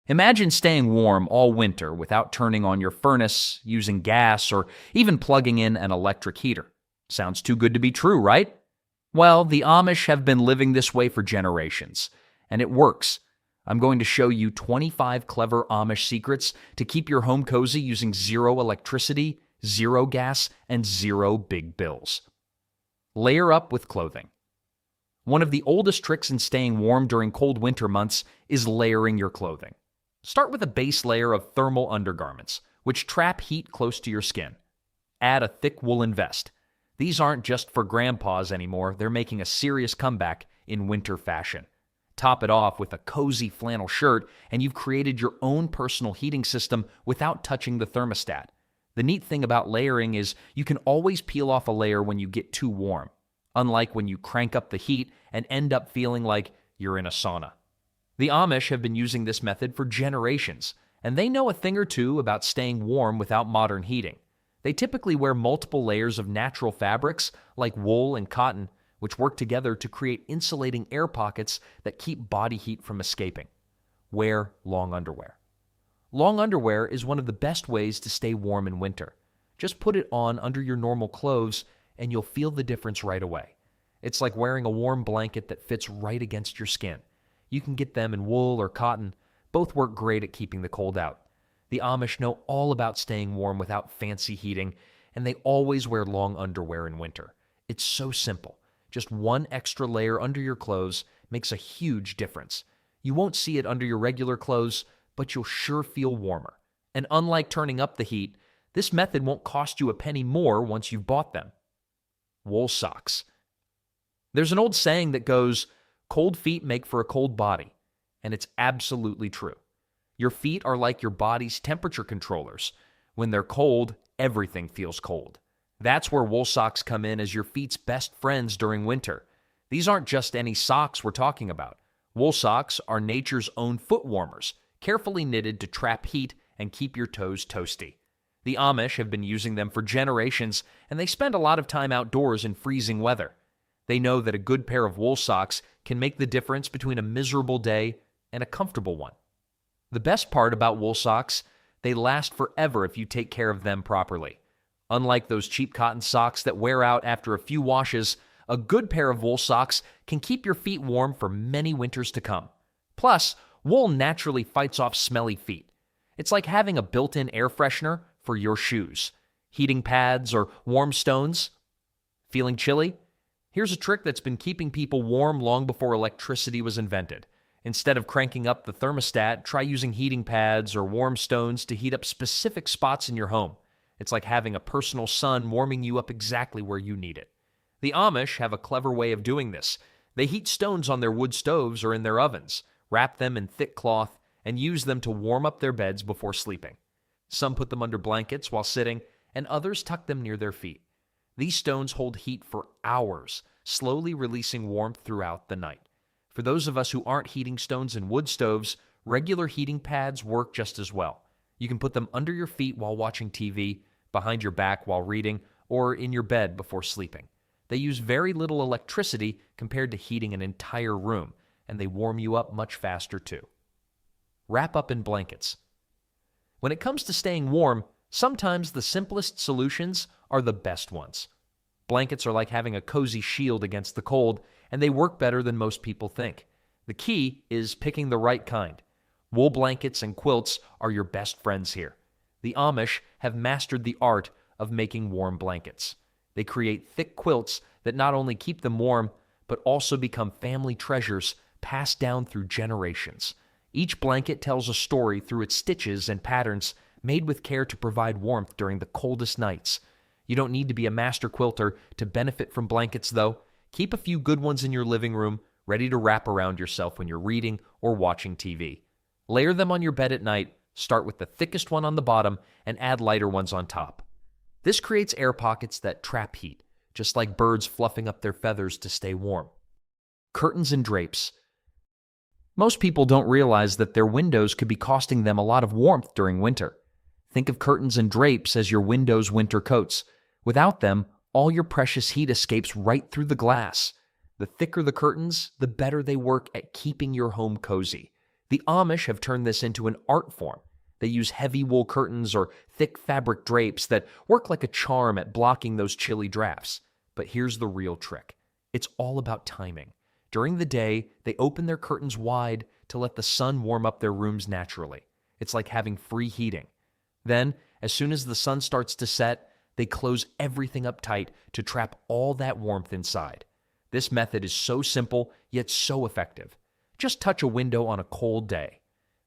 Imagine staying warm all winter without turning on your furnace, using gas, or even plugging in an electric heater. Sounds too good to be true, right? Well, the Amish have been living this way for generations, and it works. I'm going to show you 25 clever Amish secrets to keep your home cozy using zero electricity, zero gas, and zero big bills. Layer up with clothing. One of the oldest tricks in staying warm during cold winter months is layering your clothing. Start with a base layer of thermal undergarments, which trap heat close to your skin. Add a thick woolen vest. These aren't just for grandpas anymore, they're making a serious comeback in winter fashion. Top it off with a cozy flannel shirt, and you've created your own personal heating system without touching the thermostat. The neat thing about layering is you can always peel off a layer when you get too warm, unlike when you crank up the heat and end up feeling like you're in a sauna. The Amish have been using this method for generations, and they know a thing or two about staying warm without modern heating. They typically wear multiple layers of natural fabrics like wool and cotton, which work together to create insulating air pockets that keep body heat from escaping. Wear long underwear. Long underwear is one of the best ways to stay warm in winter. Just put it on under your normal clothes and you'll feel the difference right away. It's like wearing a warm blanket that fits right against your skin. You can get them in wool or cotton. Both work great at keeping the cold out. The Amish know all about staying warm without fancy heating, and they always wear long underwear in winter. It's so simple. Just one extra layer under your clothes makes a huge difference. You won't see it under your regular clothes, but you'll sure feel warmer. And unlike turning up the heat, this method won't cost you a penny more once you've bought them. Wool socks. There's an old saying that goes, "Cold feet make for a cold body," and it's absolutely true. Your feet are like your body's temperature controllers. When they're cold, everything feels cold. That's where wool socks come in as your feet's best friends during winter. These aren't just any socks we're talking about. Wool socks are nature's own foot warmers, carefully knitted to trap heat and keep your toes toasty. The Amish have been using them for generations, and they spend a lot of time outdoors in freezing weather. They know that a good pair of wool socks can make the difference between a miserable day and a comfortable one. The best part about wool socks, they last forever if you take care of them properly. Unlike those cheap cotton socks that wear out after a few washes, a good pair of wool socks can keep your feet warm for many winters to come. Plus, wool naturally fights off smelly feet. It's like having a built-in air freshener for your shoes. Heating pads or warm stones? Feeling chilly? Here's a trick that's been keeping people warm long before electricity was invented. Instead of cranking up the thermostat, try using heating pads or warm stones to heat up specific spots in your home. It's like having a personal sun warming you up exactly where you need it. The Amish have a clever way of doing this. They heat stones on their wood stoves or in their ovens, wrap them in thick cloth, and use them to warm up their beds before sleeping. Some put them under blankets while sitting, and others tuck them near their feet. These stones hold heat for hours, slowly releasing warmth throughout the night. For those of us who aren't heating stones in wood stoves, regular heating pads work just as well. You can put them under your feet while watching TV, behind your back while reading, or in your bed before sleeping. They use very little electricity compared to heating an entire room, and they warm you up much faster too. Wrap up in blankets. When it comes to staying warm, sometimes the simplest solutions are the best ones. Blankets are like having a cozy shield against the cold, and they work better than most people think. The key is picking the right kind. Wool blankets and quilts are your best friends here. The Amish have mastered the art of making warm blankets. They create thick quilts that not only keep them warm, but also become family treasures passed down through generations. Each blanket tells a story through its stitches and patterns, made with care to provide warmth during the coldest nights. You don't need to be a master quilter to benefit from blankets, though. Keep a few good ones in your living room, ready to wrap around yourself when you're reading or watching TV. Layer them on your bed at night, start with the thickest one on the bottom, and add lighter ones on top. This creates air pockets that trap heat, just like birds fluffing up their feathers to stay warm. Curtains and drapes. Most people don't realize that their windows could be costing them a lot of warmth during winter. Think of curtains and drapes as your window's winter coats. Without them, all your precious heat escapes right through the glass. The thicker the curtains, the better they work at keeping your home cozy. The Amish have turned this into an art form. They use heavy wool curtains or thick fabric drapes that work like a charm at blocking those chilly drafts. But here's the real trick. It's all about timing. During the day, they open their curtains wide to let the sun warm up their rooms naturally. It's like having free heating. Then, as soon as the sun starts to set, they close everything up tight to trap all that warmth inside. This method is so simple, yet so effective. Just touch a window on a cold day.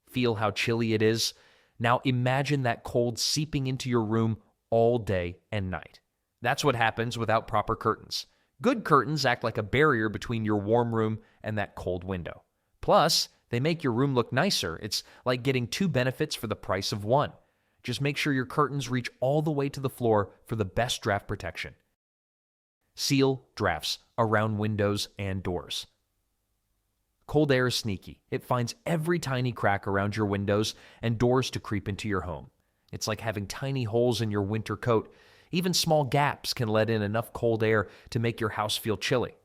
Feel how chilly it is? Now imagine that cold seeping into your room all day and night. That's what happens without proper curtains. Good curtains act like a barrier between your warm room and that cold window. Plus, they make your room look nicer. It's like getting two benefits for the price of one. Just make sure your curtains reach all the way to the floor for the best draft protection. Seal drafts around windows and doors. Cold air is sneaky. It finds every tiny crack around your windows and doors to creep into your home. It's like having tiny holes in your winter coat. Even small gaps can let in enough cold air to make your house feel chilly.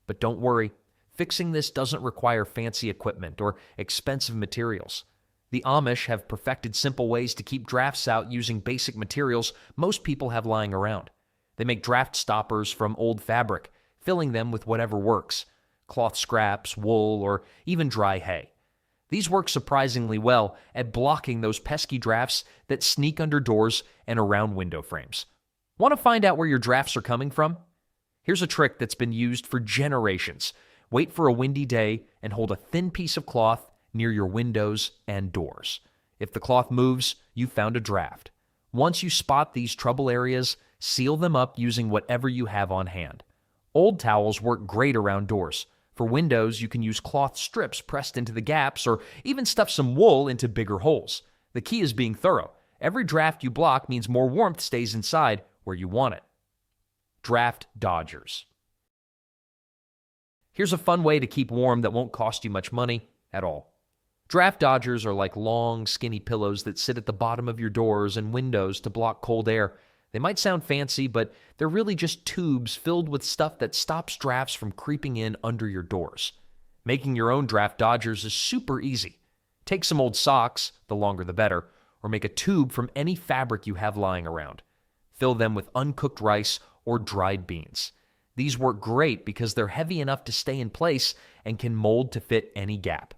But don't worry, fixing this doesn't require fancy equipment or expensive materials. The Amish have perfected simple ways to keep drafts out using basic materials most people have lying around. They make draft stoppers from old fabric, filling them with whatever works: cloth scraps, wool, or even dry hay. These work surprisingly well at blocking those pesky drafts that sneak under doors and around window frames. Want to find out where your drafts are coming from? Here's a trick that's been used for generations. Wait for a windy day and hold a thin piece of cloth near your windows and doors. If the cloth moves, you've found a draft. Once you spot these trouble areas, seal them up using whatever you have on hand. Old towels work great around doors. For windows, you can use cloth strips pressed into the gaps or even stuff some wool into bigger holes. The key is being thorough. Every draft you block means more warmth stays inside where you want it. Draft dodgers. Here's a fun way to keep warm that won't cost you much money at all. Draft dodgers are like long, skinny pillows that sit at the bottom of your doors and windows to block cold air. They might sound fancy, but they're really just tubes filled with stuff that stops drafts from creeping in under your doors. Making your own draft dodgers is super easy. Take some old socks, the longer the better, or make a tube from any fabric you have lying around. Fill them with uncooked rice or dried beans. These work great because they're heavy enough to stay in place and can mold to fit any gap.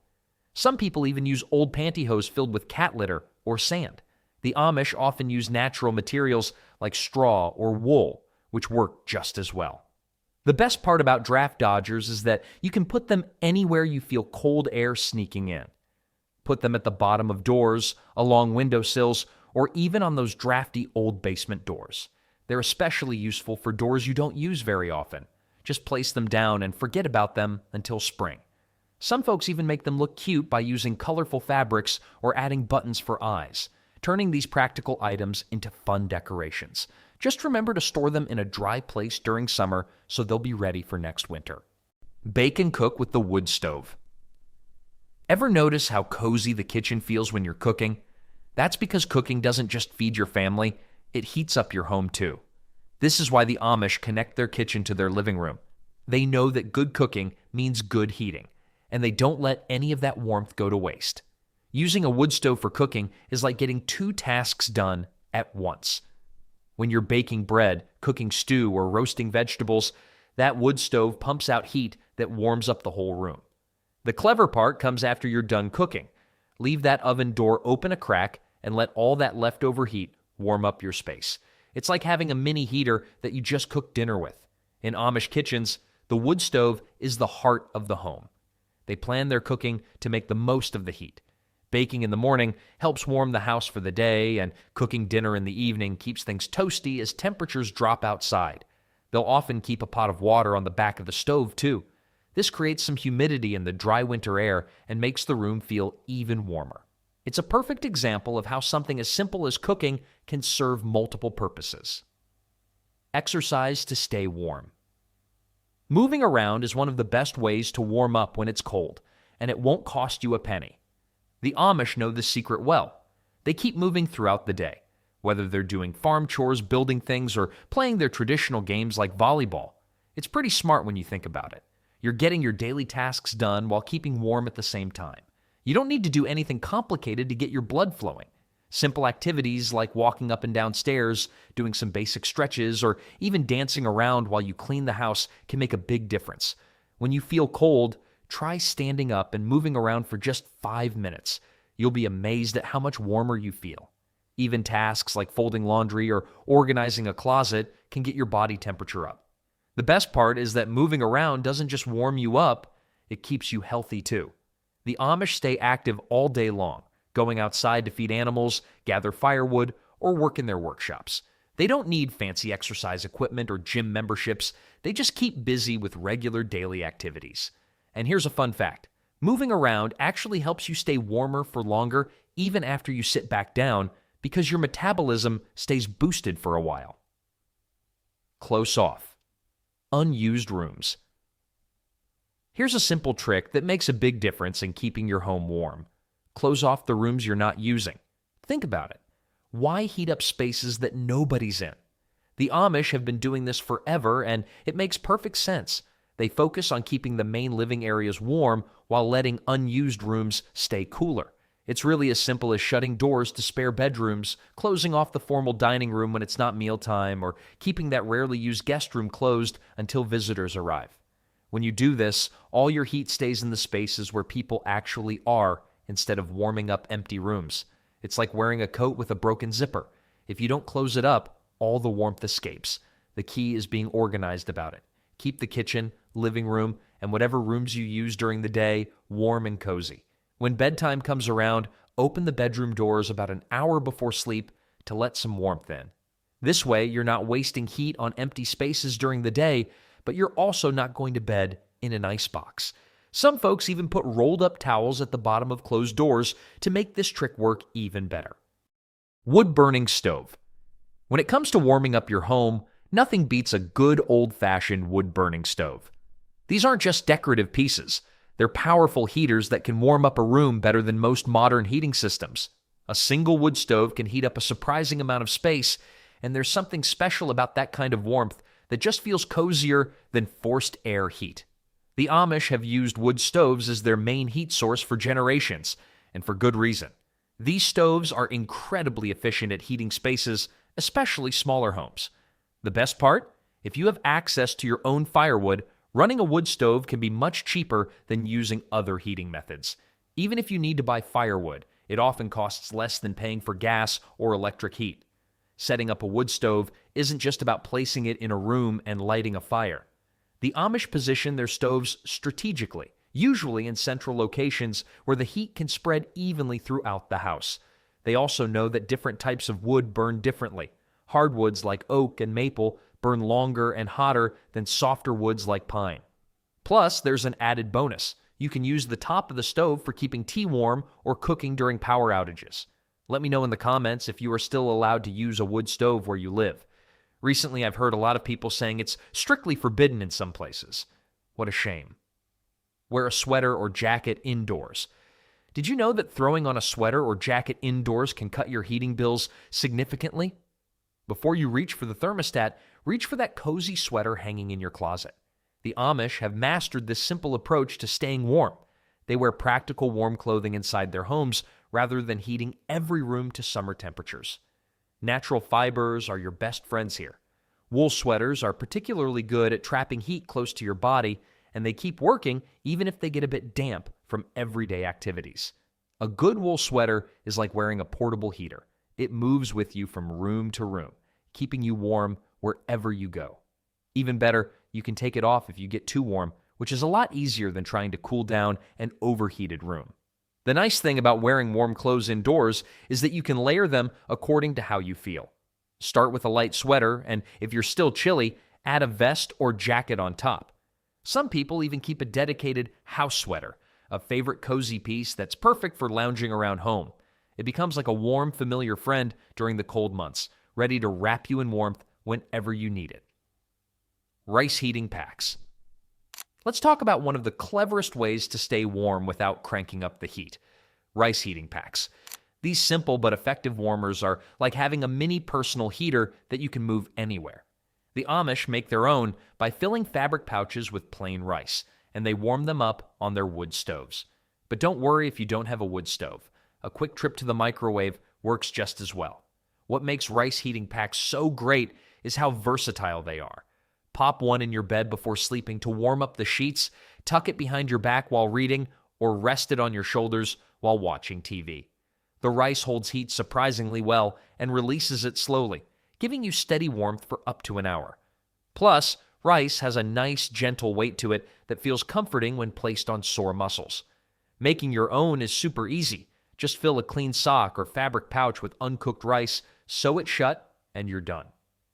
Some people even use old pantyhose filled with cat litter or sand. The Amish often use natural materials like straw or wool, which work just as well. The best part about draft dodgers is that you can put them anywhere you feel cold air sneaking in. Put them at the bottom of doors, along windowsills, or even on those drafty old basement doors. They're especially useful for doors you don't use very often. Just place them down and forget about them until spring. Some folks even make them look cute by using colorful fabrics or adding buttons for eyes, turning these practical items into fun decorations. Just remember to store them in a dry place during summer so they'll be ready for next winter. Bake and cook with the wood stove. Ever notice how cozy the kitchen feels when you're cooking? That's because cooking doesn't just feed your family, it heats up your home too. This is why the Amish connect their kitchen to their living room. They know that good cooking means good heating, and they don't let any of that warmth go to waste. Using a wood stove for cooking is like getting two tasks done at once. When you're baking bread, cooking stew, or roasting vegetables, that wood stove pumps out heat that warms up the whole room. The clever part comes after you're done cooking. Leave that oven door open a crack and let all that leftover heat warm up your space. It's like having a mini heater that you just cooked dinner with. In Amish kitchens, the wood stove is the heart of the home. They plan their cooking to make the most of the heat. Baking in the morning helps warm the house for the day, and cooking dinner in the evening keeps things toasty as temperatures drop outside. They'll often keep a pot of water on the back of the stove, too. This creates some humidity in the dry winter air and makes the room feel even warmer. It's a perfect example of how something as simple as cooking can serve multiple purposes. Exercise to stay warm. Moving around is one of the best ways to warm up when it's cold, and it won't cost you a penny. The Amish know this secret well. They keep moving throughout the day, whether they're doing farm chores, building things, or playing their traditional games like volleyball. It's pretty smart when you think about it. You're getting your daily tasks done while keeping warm at the same time. You don't need to do anything complicated to get your blood flowing. Simple activities like walking up and down stairs, doing some basic stretches, or even dancing around while you clean the house can make a big difference. When you feel cold, try standing up and moving around for just 5 minutes. You'll be amazed at how much warmer you feel. Even tasks like folding laundry or organizing a closet can get your body temperature up. The best part is that moving around doesn't just warm you up, it keeps you healthy too. The Amish stay active all day long, going outside to feed animals, gather firewood, or work in their workshops. They don't need fancy exercise equipment or gym memberships. They just keep busy with regular daily activities. And here's a fun fact. Moving around actually helps you stay warmer for longer even after you sit back down because your metabolism stays boosted for a while. Close off. Unused rooms. Here's a simple trick that makes a big difference in keeping your home warm. Close off the rooms you're not using. Think about it. Why heat up spaces that nobody's in? The Amish have been doing this forever, and it makes perfect sense. They focus on keeping the main living areas warm while letting unused rooms stay cooler. It's really as simple as shutting doors to spare bedrooms, closing off the formal dining room when it's not mealtime, or keeping that rarely used guest room closed until visitors arrive. When you do this, all your heat stays in the spaces where people actually are instead of warming up empty rooms. It's like wearing a coat with a broken zipper. If you don't close it up, all the warmth escapes. The key is being organized about it. Keep the kitchen, living room, and whatever rooms you use during the day warm and cozy. When bedtime comes around, open the bedroom doors about an hour before sleep to let some warmth in. This way, you're not wasting heat on empty spaces during the day, but you're also not going to bed in an icebox. Some folks even put rolled up towels at the bottom of closed doors to make this trick work even better. Wood-burning stove. When it comes to warming up your home, nothing beats a good old-fashioned wood-burning stove. These aren't just decorative pieces. They're powerful heaters that can warm up a room better than most modern heating systems. A single wood stove can heat up a surprising amount of space, and there's something special about that kind of warmth that just feels cozier than forced air heat. The Amish have used wood stoves as their main heat source for generations, and for good reason. These stoves are incredibly efficient at heating spaces, especially smaller homes. The best part? If you have access to your own firewood, running a wood stove can be much cheaper than using other heating methods. Even if you need to buy firewood, it often costs less than paying for gas or electric heat. Setting up a wood stove isn't just about placing it in a room and lighting a fire. The Amish position their stoves strategically, usually in central locations where the heat can spread evenly throughout the house. They also know that different types of wood burn differently. Hardwoods like oak and maple burn longer and hotter than softer woods like pine. Plus, there's an added bonus. You can use the top of the stove for keeping tea warm or cooking during power outages. Let me know in the comments if you are still allowed to use a wood stove where you live. Recently, I've heard a lot of people saying it's strictly forbidden in some places. What a shame. Wear a sweater or jacket indoors. Did you know that throwing on a sweater or jacket indoors can cut your heating bills significantly? Before you reach for the thermostat, reach for that cozy sweater hanging in your closet. The Amish have mastered this simple approach to staying warm. They wear practical warm clothing inside their homes rather than heating every room to summer temperatures. Natural fibers are your best friends here. Wool sweaters are particularly good at trapping heat close to your body, and they keep working even if they get a bit damp from everyday activities. A good wool sweater is like wearing a portable heater. It moves with you from room to room, keeping you warm wherever you go. Even better, you can take it off if you get too warm, which is a lot easier than trying to cool down an overheated room. The nice thing about wearing warm clothes indoors is that you can layer them according to how you feel. Start with a light sweater, and if you're still chilly, add a vest or jacket on top. Some people even keep a dedicated house sweater, a favorite cozy piece that's perfect for lounging around home. It becomes like a warm, familiar friend during the cold months, ready to wrap you in warmth whenever you need it. Rice heating packs. Let's talk about one of the cleverest ways to stay warm without cranking up the heat. Rice heating packs. These simple but effective warmers are like having a mini personal heater that you can move anywhere. The Amish make their own by filling fabric pouches with plain rice, and they warm them up on their wood stoves. But don't worry if you don't have a wood stove. A quick trip to the microwave works just as well. What makes rice heating packs so great is how versatile they are. Pop one in your bed before sleeping to warm up the sheets, tuck it behind your back while reading, or rest it on your shoulders while watching TV. The rice holds heat surprisingly well and releases it slowly, giving you steady warmth for up to an hour. Plus, rice has a nice, gentle weight to it that feels comforting when placed on sore muscles. Making your own is super easy. Just fill a clean sock or fabric pouch with uncooked rice, sew it shut, and you're done.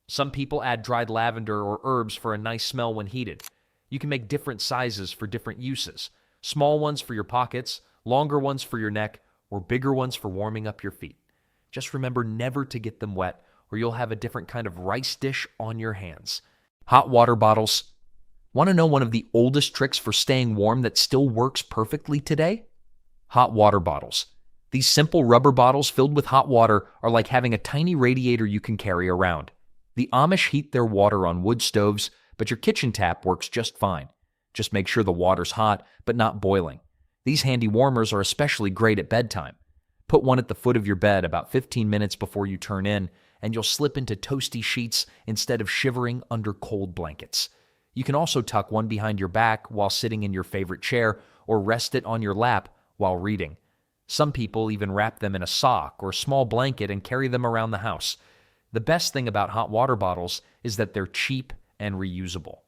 Some people add dried lavender or herbs for a nice smell when heated. You can make different sizes for different uses. Small ones for your pockets, longer ones for your neck, or bigger ones for warming up your feet. Just remember never to get them wet, or you'll have a different kind of rice dish on your hands. Hot water bottles. Want to know one of the oldest tricks for staying warm that still works perfectly today? Hot water bottles. These simple rubber bottles filled with hot water are like having a tiny radiator you can carry around. The Amish heat their water on wood stoves, but your kitchen tap works just fine. Just make sure the water's hot, but not boiling. These handy warmers are especially great at bedtime. Put one at the foot of your bed about 15 minutes before you turn in, and you'll slip into toasty sheets instead of shivering under cold blankets. You can also tuck one behind your back while sitting in your favorite chair or rest it on your lap while reading. Some people even wrap them in a sock or small blanket and carry them around the house. The best thing about hot water bottles is that they're cheap and reusable.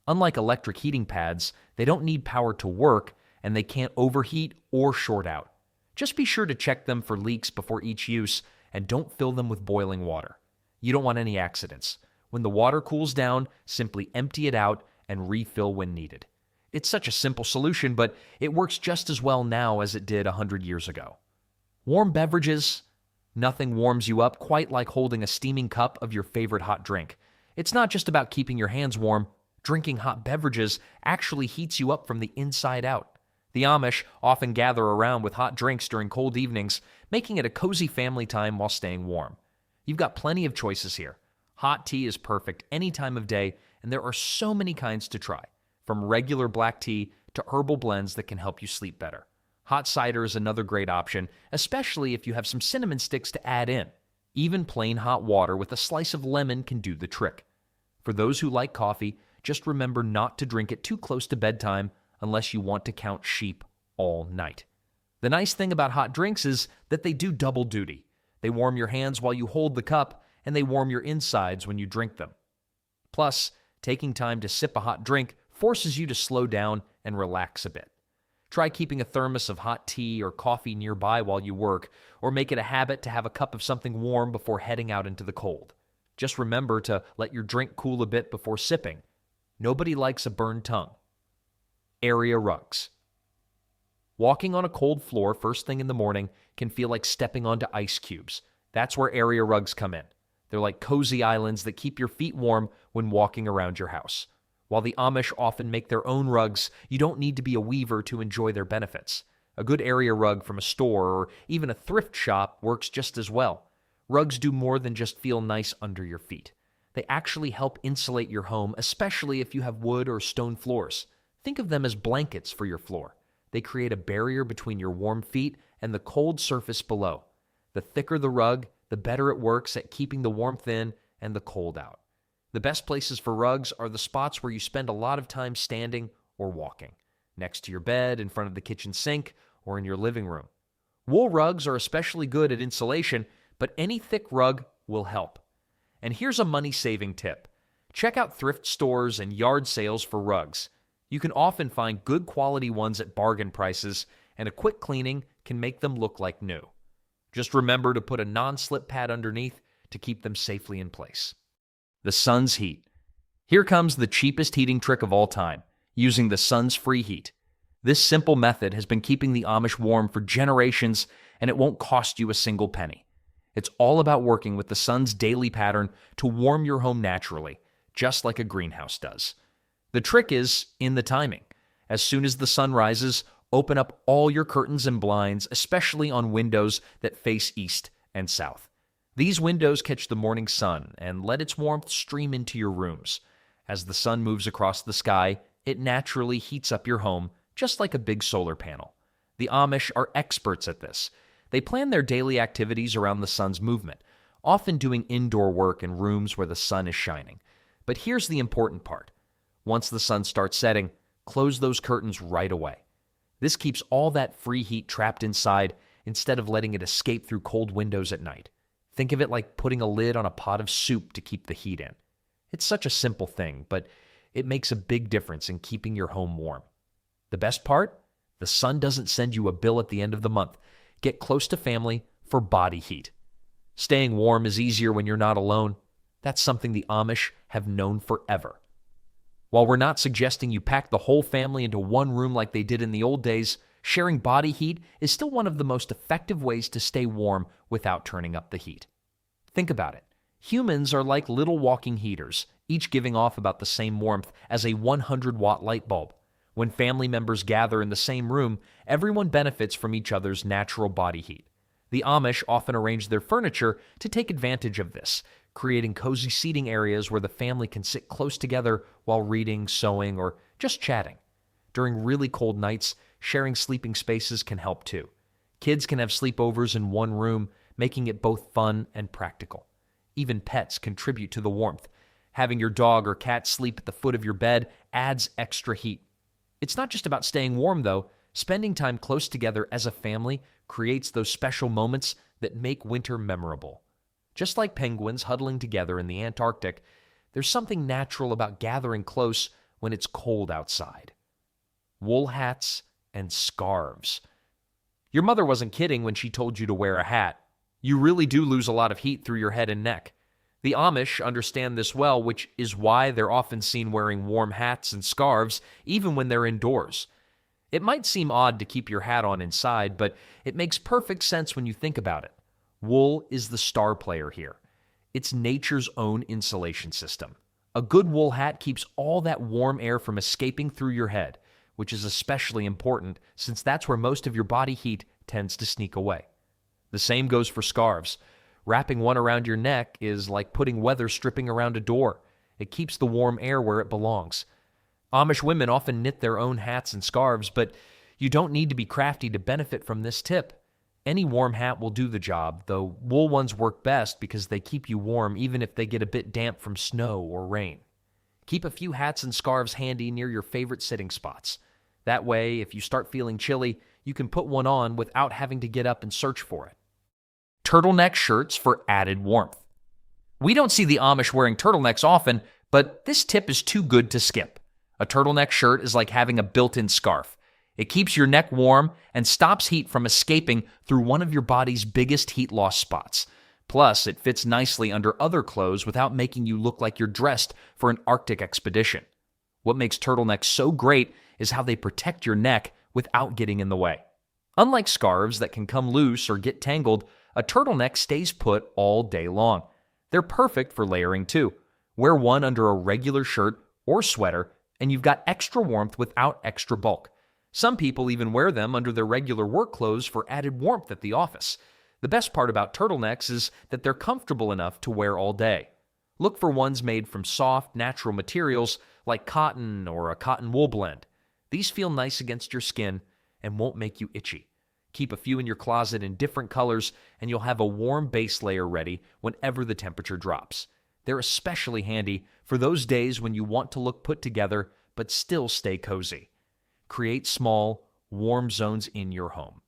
Unlike electric heating pads, they don't need power to work, and they can't overheat or short out. Just be sure to check them for leaks before each use, and don't fill them with boiling water. You don't want any accidents. When the water cools down, simply empty it out and refill when needed. It's such a simple solution, but it works just as well now as it did 100 years ago. Warm beverages. Nothing warms you up quite like holding a steaming cup of your favorite hot drink. It's not just about keeping your hands warm. Drinking hot beverages actually heats you up from the inside out. The Amish often gather around with hot drinks during cold evenings, making it a cozy family time while staying warm. You've got plenty of choices here. Hot tea is perfect any time of day, and there are so many kinds to try, from regular black tea to herbal blends that can help you sleep better. Hot cider is another great option, especially if you have some cinnamon sticks to add in. Even plain hot water with a slice of lemon can do the trick. For those who like coffee, just remember not to drink it too close to bedtime unless you want to count sheep all night. The nice thing about hot drinks is that they do double duty. They warm your hands while you hold the cup, and they warm your insides when you drink them. Plus, taking time to sip a hot drink forces you to slow down and relax a bit. Try keeping a thermos of hot tea or coffee nearby while you work, or make it a habit to have a cup of something warm before heading out into the cold. Just remember to let your drink cool a bit before sipping. Nobody likes a burned tongue. Area rugs. Walking on a cold floor first thing in the morning can feel like stepping onto ice cubes. That's where area rugs come in. They're like cozy islands that keep your feet warm when walking around your house. While the Amish often make their own rugs, you don't need to be a weaver to enjoy their benefits. A good area rug from a store or even a thrift shop works just as well. Rugs do more than just feel nice under your feet. They actually help insulate your home, especially if you have wood or stone floors. Think of them as blankets for your floor. They create a barrier between your warm feet and the cold surface below. The thicker the rug, the better it works at keeping the warmth in and the cold out. The best places for rugs are the spots where you spend a lot of time standing or walking, next to your bed, in front of the kitchen sink, or in your living room. Wool rugs are especially good at insulation, but any thick rug will help. And here's a money-saving tip. Check out thrift stores and yard sales for rugs. You can often find good quality ones at bargain prices, and a quick cleaning can make them look like new. Just remember to put a non-slip pad underneath to keep them safely in place. The sun's heat. Here comes the cheapest heating trick of all time, using the sun's free heat. This simple method has been keeping the Amish warm for generations, and it won't cost you a single penny. It's all about working with the sun's daily pattern to warm your home naturally, just like a greenhouse does. The trick is in the timing. As soon as the sun rises, open up all your curtains and blinds, especially on windows that face east and south. These windows catch the morning sun and let its warmth stream into your rooms. As the sun moves across the sky, it naturally heats up your home, just like a big solar panel. The Amish are experts at this. They plan their daily activities around the sun's movement, often doing indoor work in rooms where the sun is shining. But here's the important part. Once the sun starts setting, close those curtains right away. This keeps all that free heat trapped inside instead of letting it escape through cold windows at night. Think of it like putting a lid on a pot of soup to keep the heat in. It's such a simple thing, but it makes a big difference in keeping your home warm. The best part? The sun doesn't send you a bill at the end of the month. Get close to family for body heat. Staying warm is easier when you're not alone. That's something the Amish have known forever. While we're not suggesting you pack the whole family into one room like they did in the old days, sharing body heat is still one of the most effective ways to stay warm without turning up the heat. Think about it. Humans are like little walking heaters, each giving off about the same warmth as a 100-watt light bulb. When family members gather in the same room, everyone benefits from each other's natural body heat. The Amish often arrange their furniture to take advantage of this, creating cozy seating areas where the family can sit close together while reading, sewing, or just chatting. During really cold nights, sharing sleeping spaces can help too. Kids can have sleepovers in one room, making it both fun and practical. Even pets contribute to the warmth. Having your dog or cat sleep at the foot of your bed adds extra heat. It's not just about staying warm, though. Spending time close together as a family creates those special moments that make winter memorable. Just like penguins huddling together in the Antarctic, there's something natural about gathering close when it's cold outside. Wool hats and scarves. Your mother wasn't kidding when she told you to wear a hat. You really do lose a lot of heat through your head and neck. The Amish understand this well, which is why they're often seen wearing warm hats and scarves even when they're indoors. It might seem odd to keep your hat on inside, but it makes perfect sense when you think about it. Wool is the star player here. It's nature's own insulation system. A good wool hat keeps all that warm air from escaping through your head, which is especially important since that's where most of your body heat tends to sneak away. The same goes for scarves. Wrapping one around your neck is like putting weather stripping around a door. It keeps the warm air where it belongs. Amish women often knit their own hats and scarves, but you don't need to be crafty to benefit from this tip. Any warm hat will do the job, though wool ones work best because they keep you warm even if they get a bit damp from snow or rain. Keep a few hats and scarves handy near your favorite sitting spots. That way, if you start feeling chilly, you can put one on without having to get up and search for it. Turtleneck shirts for added warmth. We don't see the Amish wearing turtlenecks often, but this tip is too good to skip. A turtleneck shirt is like having a built-in scarf. It keeps your neck warm and stops heat from escaping through one of your body's biggest heat loss spots. Plus, it fits nicely under other clothes without making you look like you're dressed for an Arctic expedition. What makes turtlenecks so great is how they protect your neck without getting in the way. Unlike scarves that can come loose or get tangled, a turtleneck stays put all day long. They're perfect for layering too. Wear one under a regular shirt or sweater, and you've got extra warmth without extra bulk. Some people even wear them under their regular work clothes for added warmth at the office. The best part about turtlenecks is that they're comfortable enough to wear all day. Look for ones made from soft, natural materials like cotton or a cotton wool blend. These feel nice against your skin and won't make you itchy. Keep a few in your closet in different colors, and you'll have a warm base layer ready whenever the temperature drops. They're especially handy for those days when you want to look put together but still stay cozy. Create small, warm zones in your home.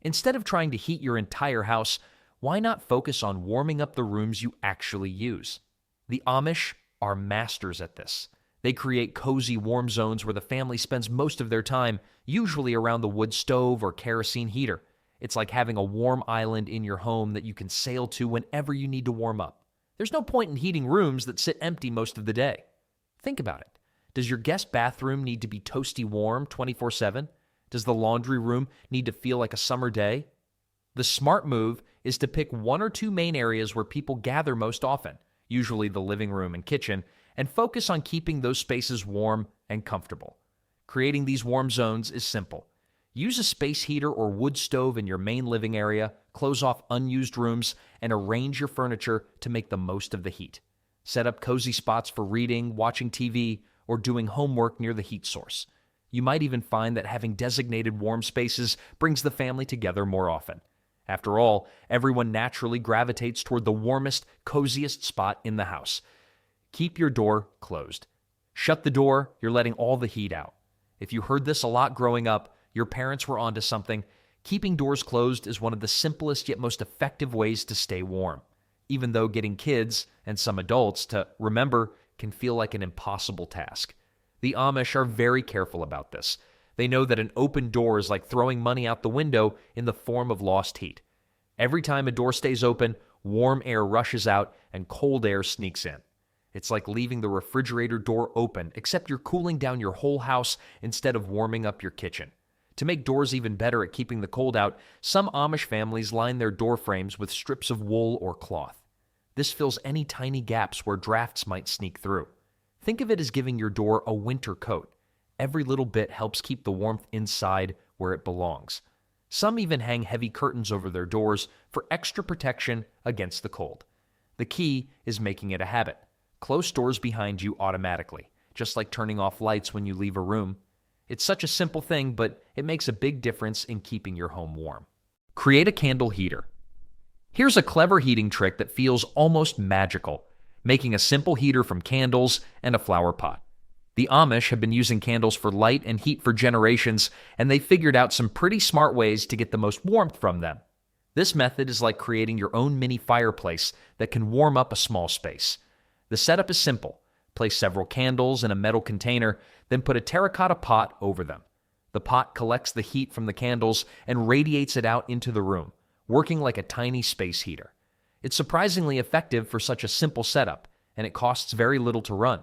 Instead of trying to heat your entire house, why not focus on warming up the rooms you actually use? The Amish are masters at this. They create cozy, warm zones where the family spends most of their time, usually around the wood stove or kerosene heater. It's like having a warm island in your home that you can sail to whenever you need to warm up. There's no point in heating rooms that sit empty most of the day. Think about it. Does your guest bathroom need to be toasty warm 24/7? Does the laundry room need to feel like a summer day? The smart move is to pick one or two main areas where people gather most often, usually the living room and kitchen, and focus on keeping those spaces warm and comfortable. Creating these warm zones is simple. Use a space heater or wood stove in your main living area, close off unused rooms, and arrange your furniture to make the most of the heat. Set up cozy spots for reading, watching TV, or doing homework near the heat source. You might even find that having designated warm spaces brings the family together more often. After all, everyone naturally gravitates toward the warmest, coziest spot in the house. Keep your door closed. Shut the door, you're letting all the heat out. If you heard this a lot growing up, your parents were onto something. Keeping doors closed is one of the simplest yet most effective ways to stay warm, even though getting kids, and some adults, to remember can feel like an impossible task. The Amish are very careful about this. They know that an open door is like throwing money out the window in the form of lost heat. Every time a door stays open, warm air rushes out and cold air sneaks in. It's like leaving the refrigerator door open, except you're cooling down your whole house instead of warming up your kitchen. To make doors even better at keeping the cold out, some Amish families line their door frames with strips of wool or cloth. This fills any tiny gaps where drafts might sneak through. Think of it as giving your door a winter coat. Every little bit helps keep the warmth inside where it belongs. Some even hang heavy curtains over their doors for extra protection against the cold. The key is making it a habit. Close doors behind you automatically, just like turning off lights when you leave a room. It's such a simple thing, but it makes a big difference in keeping your home warm. Create a candle heater. Here's a clever heating trick that feels almost magical, making a simple heater from candles and a flower pot. The Amish have been using candles for light and heat for generations, and they figured out some pretty smart ways to get the most warmth from them. This method is like creating your own mini fireplace that can warm up a small space. The setup is simple. Place several candles in a metal container, then put a terracotta pot over them. The pot collects the heat from the candles and radiates it out into the room, working like a tiny space heater. It's surprisingly effective for such a simple setup, and it costs very little to run.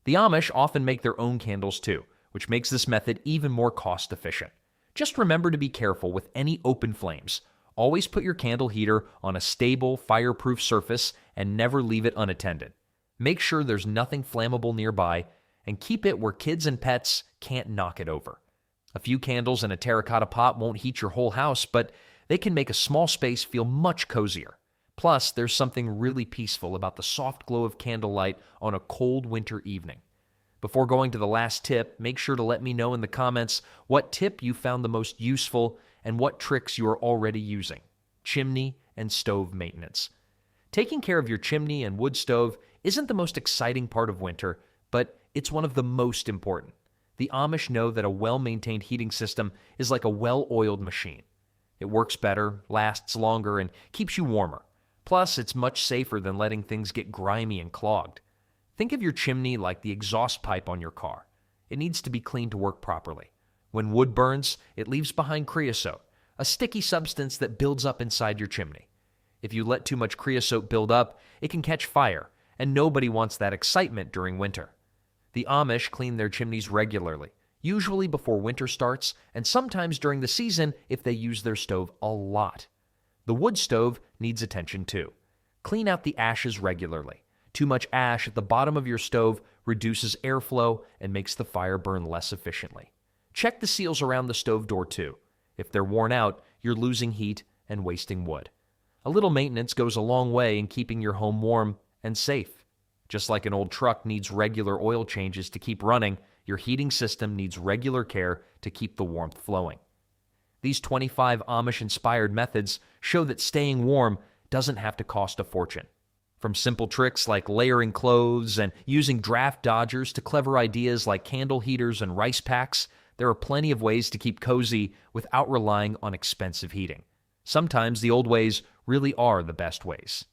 The Amish often make their own candles too, which makes this method even more cost efficient. Just remember to be careful with any open flames. Always put your candle heater on a stable, fireproof surface and never leave it unattended. Make sure there's nothing flammable nearby, and keep it where kids and pets can't knock it over. A few candles in a terracotta pot won't heat your whole house, but they can make a small space feel much cozier. Plus, there's something really peaceful about the soft glow of candlelight on a cold winter evening. Before going to the last tip, make sure to let me know in the comments what tip you found the most useful and what tricks you are already using. Chimney and stove maintenance. Taking care of your chimney and wood stove isn't the most exciting part of winter, but it's one of the most important. The Amish know that a well-maintained heating system is like a well-oiled machine. It works better, lasts longer, and keeps you warmer. Plus, it's much safer than letting things get grimy and clogged. Think of your chimney like the exhaust pipe on your car. It needs to be cleaned to work properly. When wood burns, it leaves behind creosote, a sticky substance that builds up inside your chimney. If you let too much creosote build up, it can catch fire, and nobody wants that excitement during winter. The Amish clean their chimneys regularly, usually before winter starts, and sometimes during the season if they use their stove a lot. The wood stove needs attention too. Clean out the ashes regularly. Too much ash at the bottom of your stove reduces airflow and makes the fire burn less efficiently. Check the seals around the stove door too. If they're worn out, you're losing heat and wasting wood. A little maintenance goes a long way in keeping your home warm and safe. Just like an old truck needs regular oil changes to keep running, your heating system needs regular care to keep the warmth flowing. These 25 Amish-inspired methods show that staying warm doesn't have to cost a fortune. From simple tricks like layering clothes and using draft dodgers to clever ideas like candle heaters and rice packs, there are plenty of ways to keep cozy without relying on expensive heating. Sometimes the old ways really are the best ways.